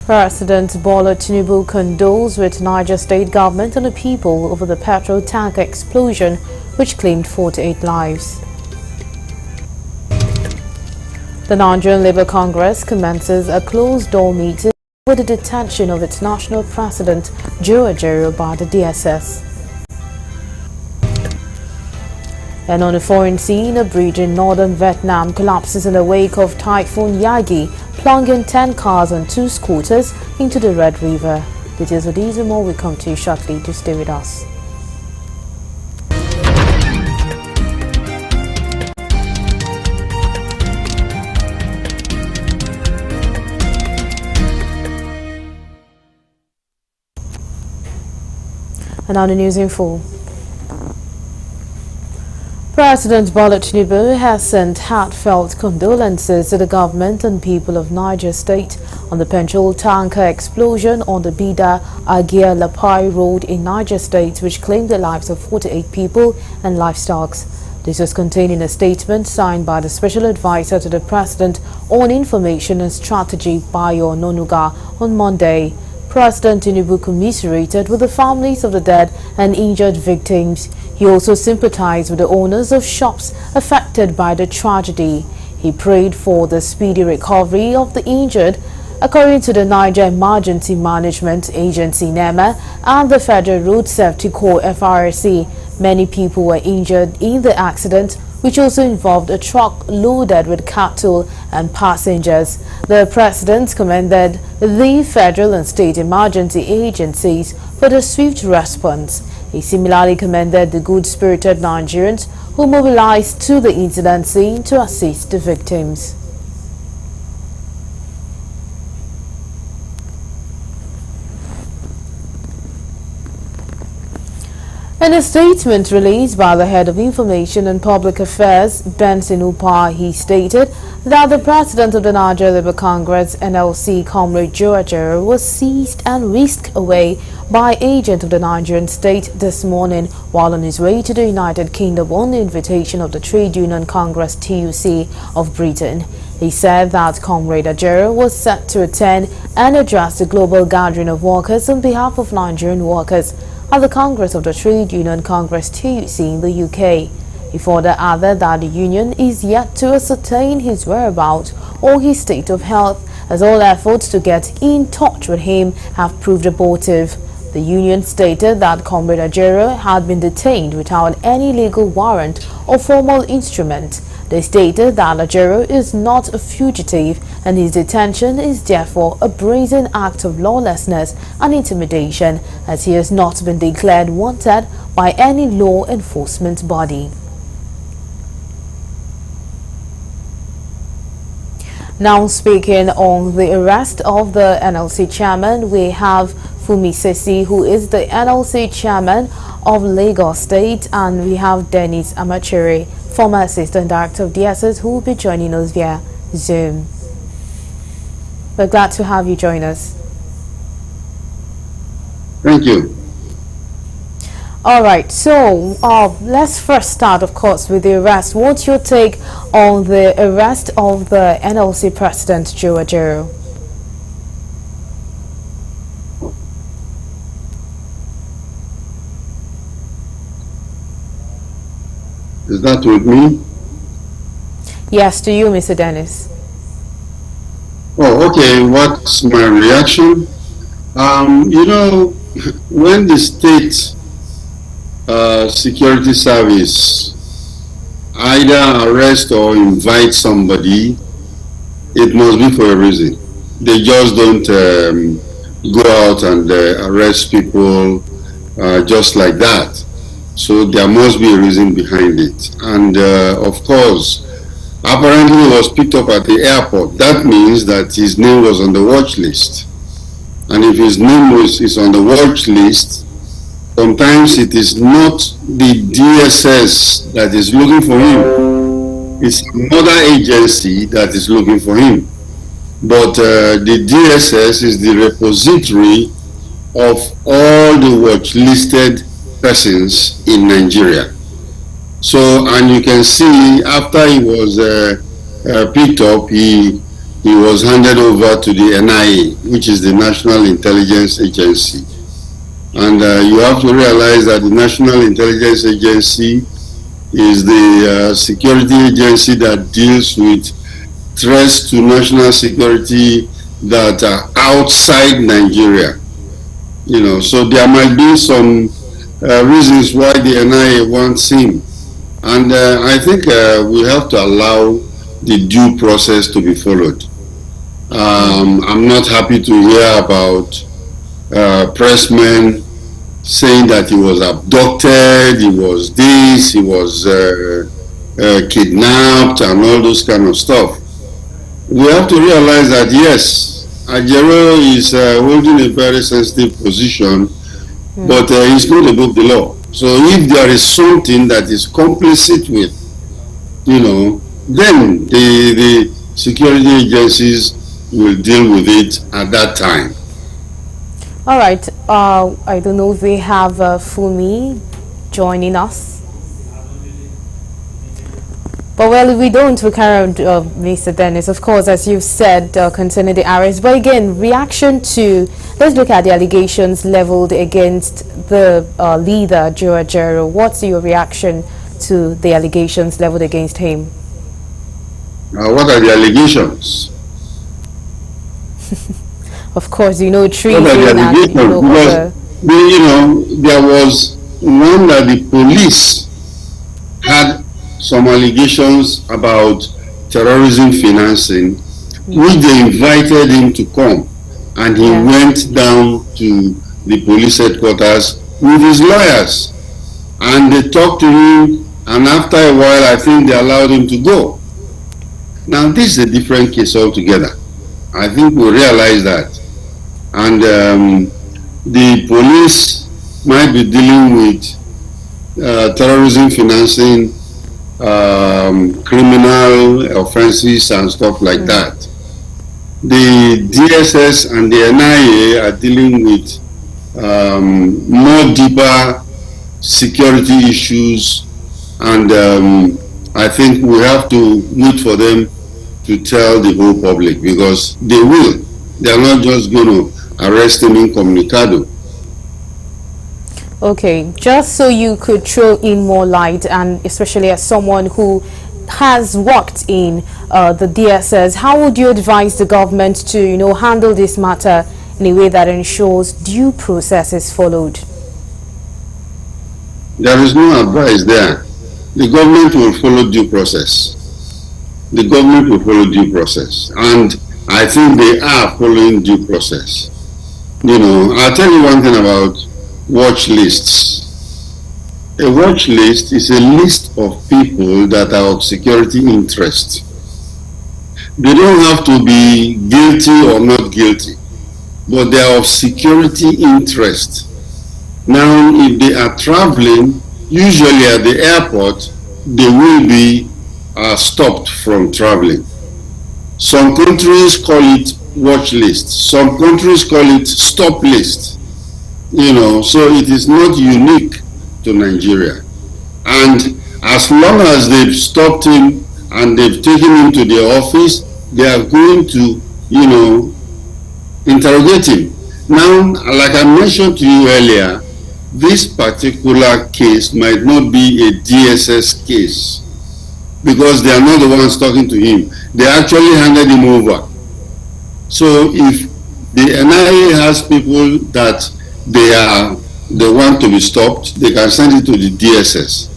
President Bola Tinubu condoles with Niger State government and the people over the petrol tanker explosion which claimed 48 lives. The Nigerian Labour Congress commences a closed-door meeting with the detention of its national president, Joe Ajaero, by the DSS. And on the foreign scene, a bridge in northern Vietnam collapses in the wake of Typhoon Yagi, plunging 10 cars and 2 scooters into the Red River. Details of these and more will come to you shortly. To stay with us. And now the news in full. President Bola Tinubu has sent heartfelt condolences to the government and people of Niger State on the petrol tanker explosion on the Bida-Agia-Lapai Road in Niger State, which claimed the lives of 48 people and livestock. This was contained in a statement signed by the Special Advisor to the President on Information and Strategy, Bayo Ononuga, on Monday. President Tinubu commiserated with the families of the dead and injured victims. He also sympathized with the owners of shops affected by the tragedy. He prayed for the speedy recovery of the injured. According to the Niger Emergency Management Agency (NEMA) and the Federal Road Safety Corps (FRSC), many people were injured in the accident, which also involved a truck loaded with cattle and passengers. The president commended the federal and state emergency agencies for the swift response. He similarly commended the good-spirited Nigerians who mobilized to the incident scene to assist the victims. In a statement released by the head of Information and Public Affairs, Benson Upah, he stated that the president of the Niger Labour Congress (NLC), Comrade Joe Ajaero, was seized and whisked away by agent of the Nigerian state this morning while on his way to the United Kingdom on the invitation of the Trade Union Congress (TUC) of Britain. He said that Comrade Ajaero was set to attend and address the global gathering of workers on behalf of Nigerian workers at the Congress of the Trade Union Congress (TUC) in the UK. He further added that the union is yet to ascertain his whereabouts or his state of health, as all efforts to get in touch with him have proved abortive. The union stated that Comrade Ajaero had been detained without any legal warrant or formal instrument. They stated that Ajaero is not a fugitive and his detention is therefore a brazen act of lawlessness and intimidation, as he has not been declared wanted by any law enforcement body. Now speaking on the arrest of the NLC chairman, we have Fumi Sesi, who is the NLC chairman of Lagos State, and we have Dennis Amachere, former Assistant Director of DSS, who will be joining us via Zoom. We're glad to have you join us. Thank you. All right, so let's first start, of course, with the arrest. What's your take on the arrest of the NLC President, Joe Ajaero? Is that with me? Yes, to you, Mr. Dennis. Oh, okay. What's my reaction? You know, when the state security service either arrest or invite somebody, it must be for a reason. They just don't go out and arrest people just like that. So there must be a reason behind it. And of course, apparently he was picked up at the airport. That means that his name was on the watch list. And if his name is on the watch list, sometimes it is not the DSS that is looking for him. It's another agency that is looking for him. But the DSS is the repository of all the watch listed persons in Nigeria. So, and you can see after he was picked up, he he was handed over to the NIA, which is the National Intelligence Agency. And you have to realize that the National Intelligence Agency is the security agency that deals with threats to national security that are outside Nigeria. You know, so there might be some reasons why the NIA wants him. And I think we have to allow the due process to be followed. I'm not happy to hear about pressmen saying that he was abducted, he was this, he was kidnapped, and all those kind of stuff. We have to realize that yes, Ajero is holding a very sensitive position, but he's not above the law. So if there is something that is complicit with, you know, then the security agencies will deal with it at that time. All right. I don't know if we have Fumi joining us. But well, if we don't, we carry on, Mr. Dennis, of course, as you've said, concerning the arrest. But again, reaction to, let's look at the allegations leveled against the leader, Joe Ajaero. What's your reaction to the allegations leveled against him? What are the allegations? Of course, you know, treason and, you know, there was one that the police had some allegations about terrorism financing, which they invited him to come, and he went down to the police headquarters with his lawyers, and they talked to him, and after a while I think they allowed him to go. Now this is a different case altogether. I think we realize that. And the police might be dealing with terrorism financing, criminal offenses and stuff like that. The DSS and the NIA are dealing with more deeper security issues, and I think we have to wait for them to tell the whole public, because they will. They are not just going to arrest him incommunicado. Okay, just so you could throw in more light, and especially as someone who has worked in the DSS, how would you advise the government to, you know, handle this matter in a way that ensures due process is followed? There is no advice there. The government will follow due process. The government will follow due process, and I think they are following due process. You know, I'll tell you one thing about watch lists. A watch list is a list of people that are of security interest. They don't have to be guilty or not guilty, but they are of security interest. Now, if they are traveling, usually at the airport, they will be stopped from traveling. Some countries call it watch list. Some countries call it stop list. You know, so it is not unique to Nigeria. And as long as they've stopped him and they've taken him to their office, they are going to, you know, interrogate him. Now, like I mentioned to you earlier, this particular case might not be a DSS case, because they are not the ones talking to him. They actually handed him over. So if the NIA has people that they want to be stopped, they can send it to the DSS.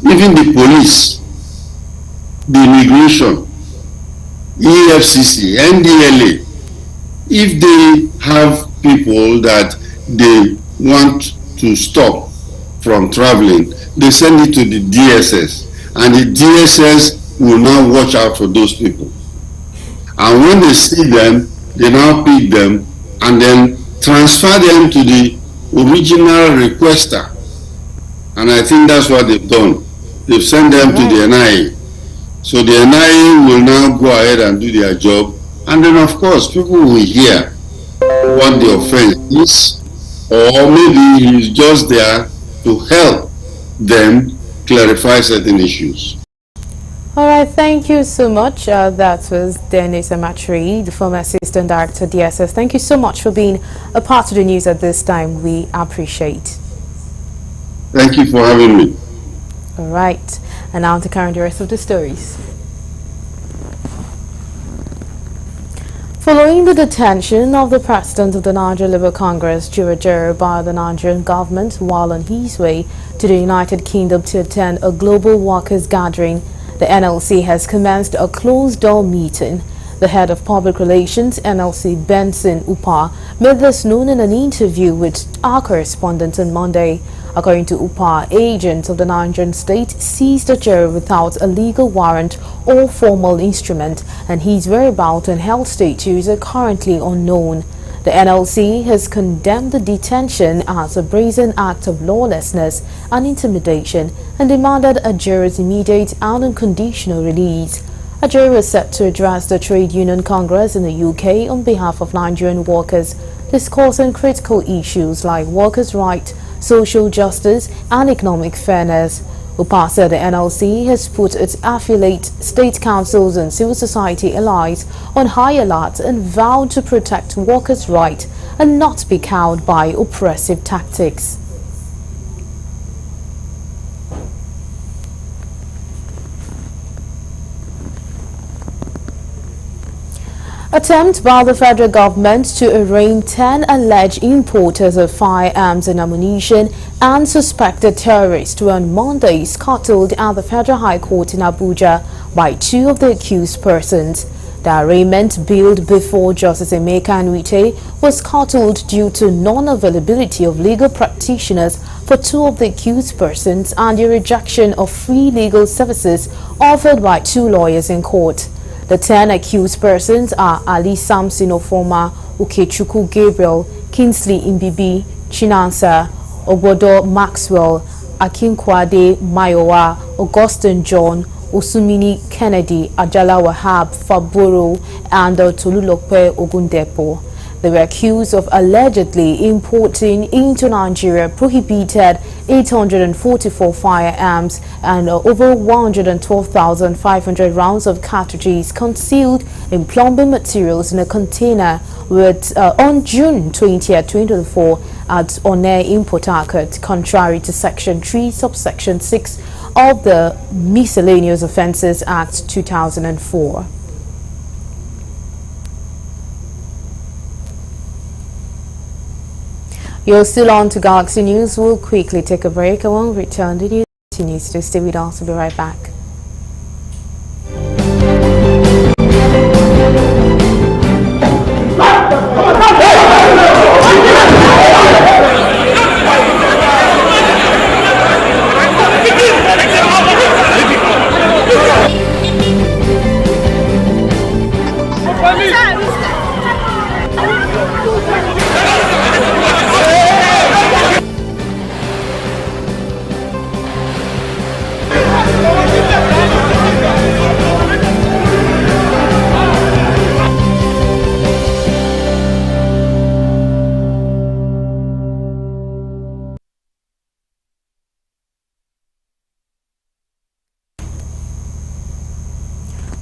Even the police, the immigration, EFCC, NDLA, if they have people that they want to stop from traveling, they send it to the DSS. And the DSS will now watch out for those people. And when they see them, they now pick them and then transfer them to the original requester. And I think that's what they've done. They've sent them to the NIA. So the NIA will now go ahead and do their job. And then, of course, people will hear what the offense is, or maybe he's just there to help them clarify certain issues. All right. right, thank you so much. That was Dennis Amatri, the former Assistant Director DSS. Thank you so much for being a part of the news at this time. We appreciate. Thank you for having me. All right, and now to carry the rest of the stories. Following the detention of the president of the Niger Labour Congress, Jurajero, by the Nigerian government while on his way to the United Kingdom to attend a global workers' gathering, the NLC has commenced a closed-door meeting. The head of public relations, NLC Benson Upah, made this known in an interview with our correspondent on Monday. According to Upah, agents of the Nigerian state seized Ajero without a legal warrant or formal instrument, and his whereabouts and health status are currently unknown. The NLC has condemned the detention as a brazen act of lawlessness and intimidation and demanded Ajero's immediate and unconditional release. Ajero is set to address the Trade Union Congress in the UK on behalf of Nigerian workers, discussing critical issues like workers' rights, social justice and economic fairness. Upah said the NLC has put its affiliate state councils and civil society allies on high alert and vowed to protect workers' rights and not be cowed by oppressive tactics. Attempt by the federal government to arraign 10 alleged importers of firearms and ammunition and suspected terrorists were on Monday scuttled at the Federal High Court in Abuja by two of the accused persons. The arraignment billed before Justice Emeka Nwite was scuttled due to non-availability of legal practitioners for two of the accused persons and the rejection of free legal services offered by two lawyers in court. The 10 accused persons are Ali Samson Ofoma, Ukechukwu Gabriel, Kingsley Imbibi, Chinansa, Obodo Maxwell, Akinkwade Mayowa, Augustine John, Osumini Kennedy, Ajala Wahab Faburo, and Tolulope Ogundepo. They were accused of allegedly importing into Nigeria prohibited 844 firearms and over 112,500 rounds of cartridges concealed in plumbing materials in a container with, on June 20, 2024 at One in Port Harcourt, contrary to Section 3, Subsection 6 of the Miscellaneous Offences Act 2004. You're still on to Galaxy News. We'll quickly take a break and when we return the news continues to stay with us. We'll be right back.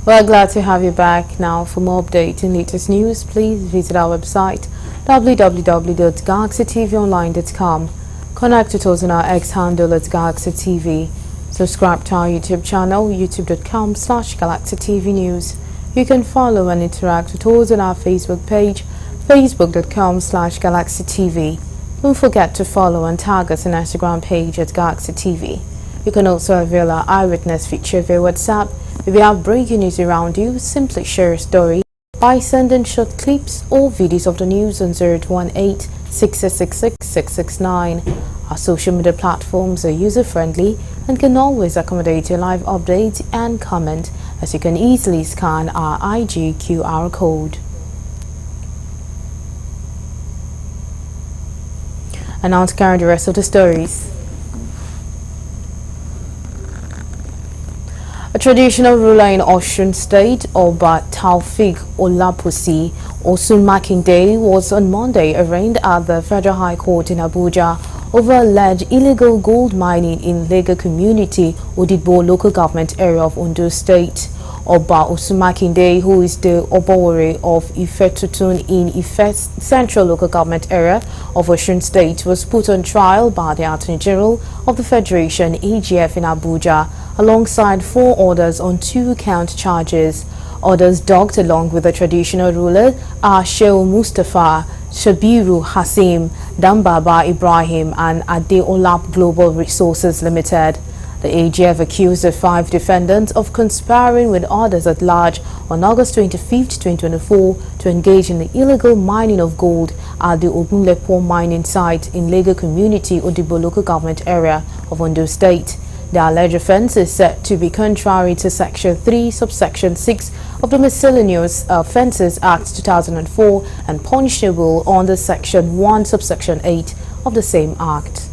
We're glad to have you back. Now, for more updates and latest news, please visit our website www.galaxytvonline.com. Connect with us on our X handle at Galaxy TV. Subscribe to our YouTube channel, youtube.com/GalaxyTVNews. You can follow and interact with us on our Facebook page, facebook.com/GalaxyTV. Don't forget to follow and tag us on our Instagram page at Galaxy TV. You can also avail our eyewitness feature via WhatsApp. If you have breaking news around you, simply share a story by sending short clips or videos of the news on 018-666-669. Our social media platforms are user-friendly and can always accommodate your live updates and comment, as you can easily scan our IG QR code. And now to carry the rest of the stories. A traditional ruler in Osun State, Oba Taufik Olapusi Osun Makinde, was on Monday arraigned at the Federal High Court in Abuja over alleged illegal gold mining in Lega community, Odigbo local government area of Ondo State. Oba Osumakinde, who is the Obowore of Ifetutun in Ife Central Local Government Area of Osun State, was put on trial by the Attorney General of the Federation AGF in Abuja, alongside 4 others on 2-count charges. Others docked along with the traditional ruler are Shehu Mustafa, Shabiru Hasim, Dambaba Ibrahim and Adeolap Global Resources Limited. The AGF accused the 5 defendants of conspiring with others at large on August 25, 2024 to engage in the illegal mining of gold at the Ogunlepo mining site in Lega community, Odigbo local government area of Ondo State. The alleged offence is said to be contrary to Section 3, Subsection 6 of the Miscellaneous Offences Act 2004 and punishable under Section 1, Subsection 8 of the same Act.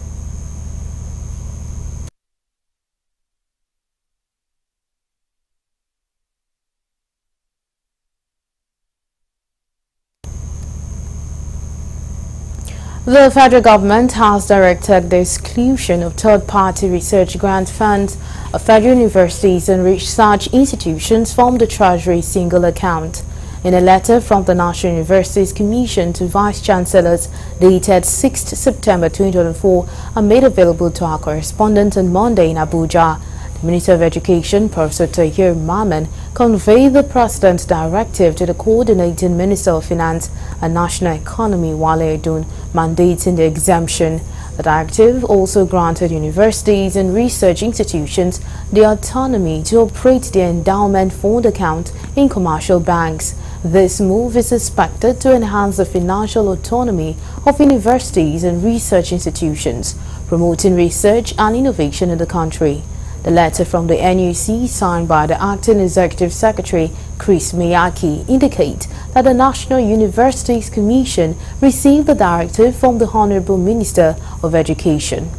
The federal government has directed the exclusion of third-party research grant funds of federal universities and research institutions from the Treasury single account. In a letter from the National Universities Commission to Vice Chancellors dated 6 September 2024 and made available to our correspondent on Monday in Abuja, the Minister of Education, Professor Tahir Maman, conveyed the President's directive to the Coordinating Minister of Finance and National Economy, Wale Edun, mandating the exemption. The directive also granted universities and research institutions the autonomy to operate their endowment fund account in commercial banks. This move is expected to enhance the financial autonomy of universities and research institutions, promoting research and innovation in the country. The letter from the NUC, signed by the Acting Executive Secretary Chris Miyaki, indicates that the National Universities Commission received the directive from the Honorable Minister of Education.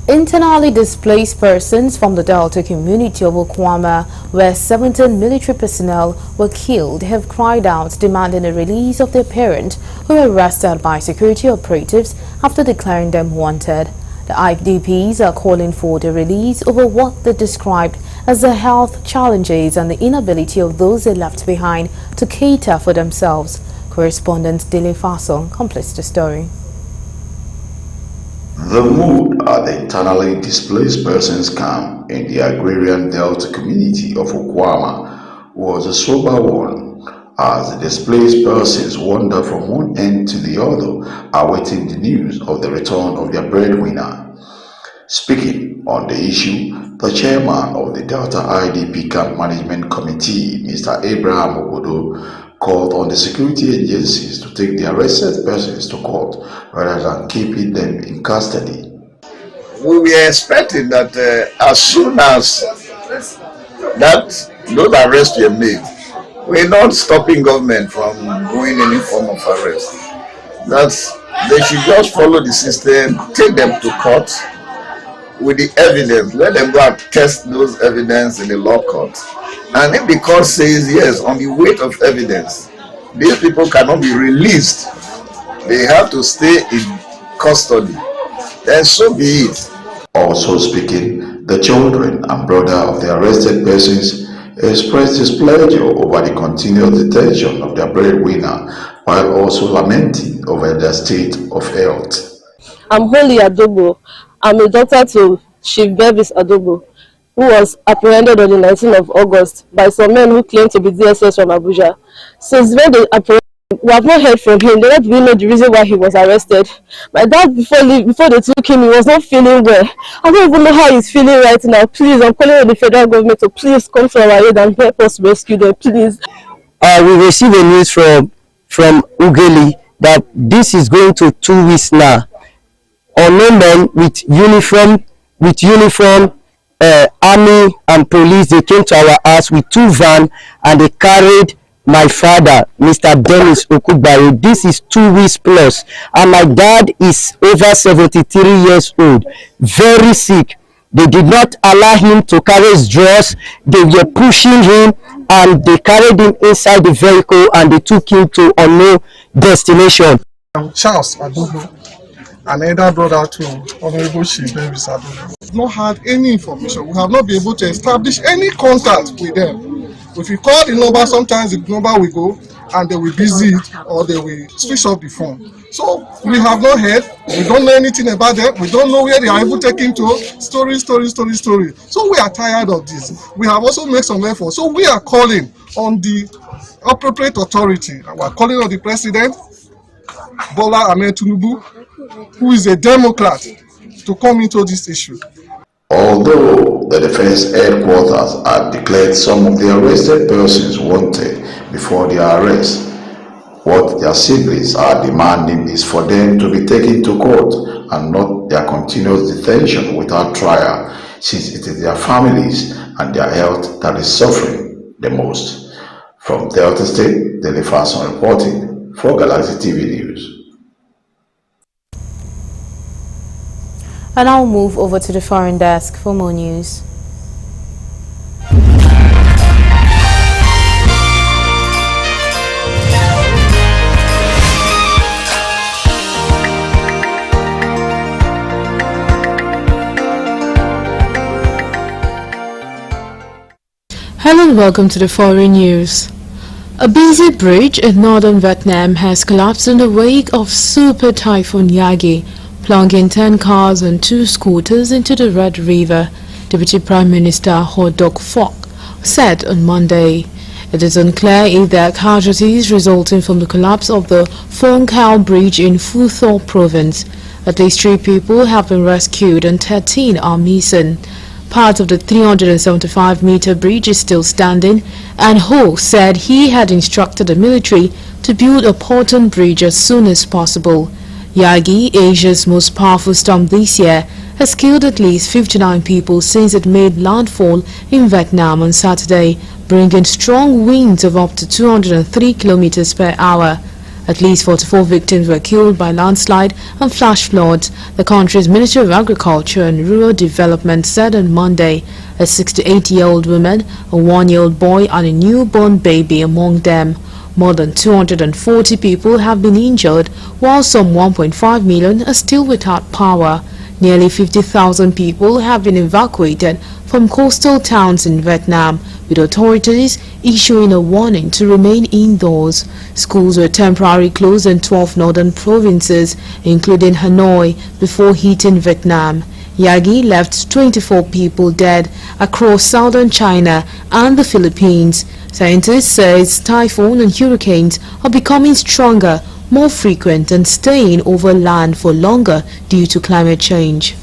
Internally displaced persons from the Delta community of Okwama, where 17 military personnel were killed, have cried out demanding the release of their parents who were arrested by security operatives after declaring them wanted. The IDPs are calling for the release over what they described as the health challenges and the inability of those they left behind to cater for themselves. Correspondent Dele Fasong completes the story. The mood at the internally displaced persons camp in the agrarian Delta community of Okwama was a sober one, as the displaced persons wander from one end to the other, awaiting the news of the return of their breadwinner. Speaking on the issue, the chairman of the Delta IDP Camp Management Committee, Mr. Abraham Obodo, called on the security agencies to take the arrested persons to court rather than keeping them in custody. We were expecting that as soon as those arrests were made, we're not stopping government from doing any form of arrest. That they should just follow the system, take them to court with the evidence, let them go and test those evidence in the law court. And if the court says yes, on the weight of evidence, these people cannot be released, they have to stay in custody, then so be it. Also speaking, the children and brother of the arrested persons expressed displeasure over the continued detention of their breadwinner, while also lamenting over their state of health. I'm Holly Adobo. I'm a doctor to Chief Bevis Adobo, who was apprehended on the 19th of August by some men who claim to be DSS from Abuja. Since when they apprehended, we have not heard from him. They don't even know the reason why he was arrested. My dad, before they took him, he was not feeling well. I don't even know how he's feeling right now. Please, I'm calling on the federal government to please come to our aid and help us rescue them, please. We received a news from Ugeli that this is going to 2 weeks now. Unknown men with uniform, army and police, they came to our house with 2 vans and they carried my father, Mr. Dennis Okugbare. This is 2 weeks plus, and my dad is over 73 years old, very sick. They did not allow him to carry his drawers. They were pushing him and they carried him inside the vehicle and they took him to unknown destination. I'm Charles Adogo, an elder brother to Honorable Chief Davis Adogo. We have not had any information. We have not been able to establish any contact with them. If you call the number, sometimes the number will go and they will busy or they will switch off the phone. So we have not heard, we don't know anything about them, we don't know where they are able to take him to. Story. So we are tired of this. We have also made some effort. So we are calling on the appropriate authority. We are calling on the President, Bola Ahmed Tinubu, who is a Democrat, to come into this issue. Although the defense headquarters had declared some of the arrested persons wanted before their arrest, what their siblings are demanding is for them to be taken to court and not their continuous detention without trial, since it is their families and their health that is suffering the most. From Delta State, Dele Fason reporting for Galaxy TV News. And I'll move over to the foreign desk for more news. Hello and welcome to the foreign news. A busy bridge in northern Vietnam has collapsed in the wake of Super Typhoon Yagi, plunging 10 cars and 2 scooters into the Red River, Deputy Prime Minister Ho Duc Phoc said on Monday. It is unclear if there are casualties resulting from the collapse of the Phong Khao Bridge in Phu Tho Province. At least 3 people have been rescued and 13 are missing. Part of the 375-meter bridge is still standing, and Ho said he had instructed the military to build a pontoon bridge as soon as possible. Yagi, Asia's most powerful storm this year, has killed at least 59 people since it made landfall in Vietnam on Saturday, bringing strong winds of up to 203 kilometers per hour. At least 44 victims were killed by landslide and flash floods, the country's Ministry of Agriculture and Rural Development said on Monday. A 68-year-old woman, a 1-year-old boy and a newborn baby among them. More than 240 people have been injured, while some 1.5 million are still without power. Nearly 50,000 people have been evacuated from coastal towns in Vietnam, with authorities issuing a warning to remain indoors. Schools were temporarily closed in 12 northern provinces, including Hanoi, before hitting Vietnam. Yagi left 24 people dead across southern China and the Philippines. Scientists say typhoons and hurricanes are becoming stronger, more frequent and staying over land for longer due to climate change.